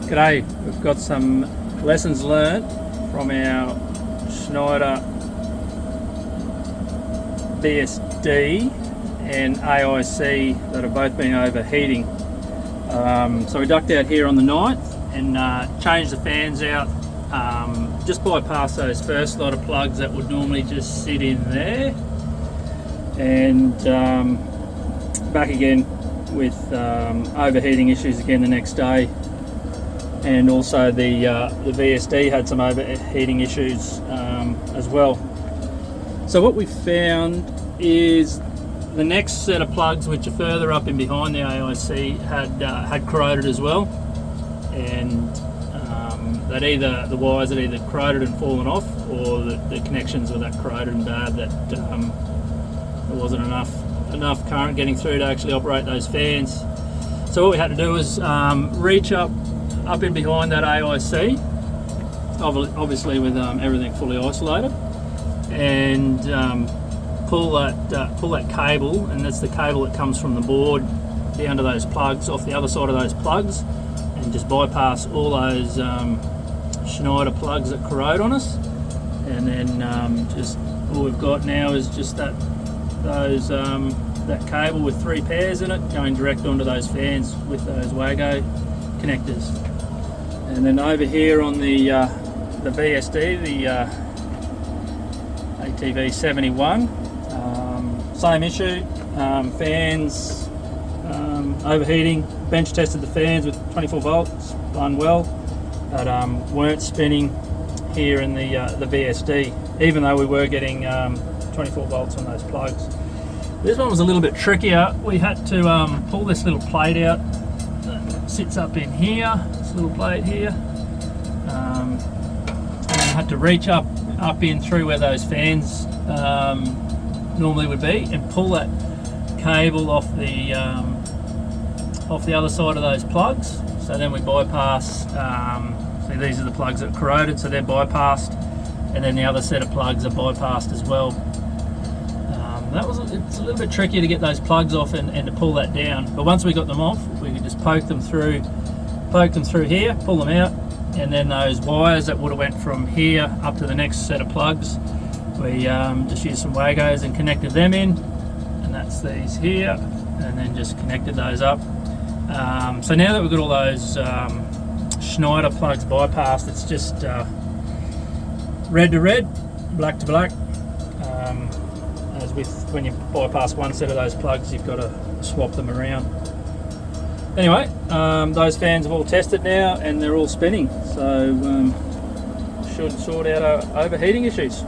G'day, we've got some lessons learnt from our Schneider BSD and AIC that have both been overheating. So we ducked out here on the 9th and changed the fans out, just bypass those first lot of plugs that would normally just sit in there, and back again with overheating issues again the next day. And also the VSD had some overheating issues as well. So what we found is the next set of plugs, which are further up and behind the AIC, had corroded as well, and that either the wires had either corroded and fallen off, or the connections were that corroded and bad that there wasn't enough current getting through to actually operate those fans. So what we had to do was reach up in behind that AIC, obviously with everything fully isolated, and pull that cable, and that's the cable that comes from the board down to those plugs, off the other side of those plugs, and just bypass all those Schneider plugs that corrode on us. And then just all we've got now is just that cable with 3 pairs in it going direct onto those fans with those Wago connectors. And then over here on the VSD, the ATV71, same issue, fans overheating. Bench tested the fans with 24 volts, run well, but weren't spinning here in the VSD, even though we were getting 24 volts on those plugs. This one was a little bit trickier. We had to pull this little plate out that sits up in here, this little plate here, and had to reach up in through where those fans normally would be, and pull that cable off the other side of those plugs. So then we bypass, see, these are the plugs that are corroded, so they're bypassed, and then the other set of plugs are bypassed as well. It's a little bit trickier to get those plugs off and to pull that down, but once we got them off, we could just poke them through here, pull them out, and then those wires that would have went from here up to the next set of plugs, we just used some Wagos and connected them in, and that's these here, and then just connected those up. So now that we've got all those Schneider plugs bypassed, it's just red to red, black to black. As with when you bypass one set of those plugs, you've got to swap them around. Anyway, those fans have all tested now and they're all spinning, so should sort out our overheating issues.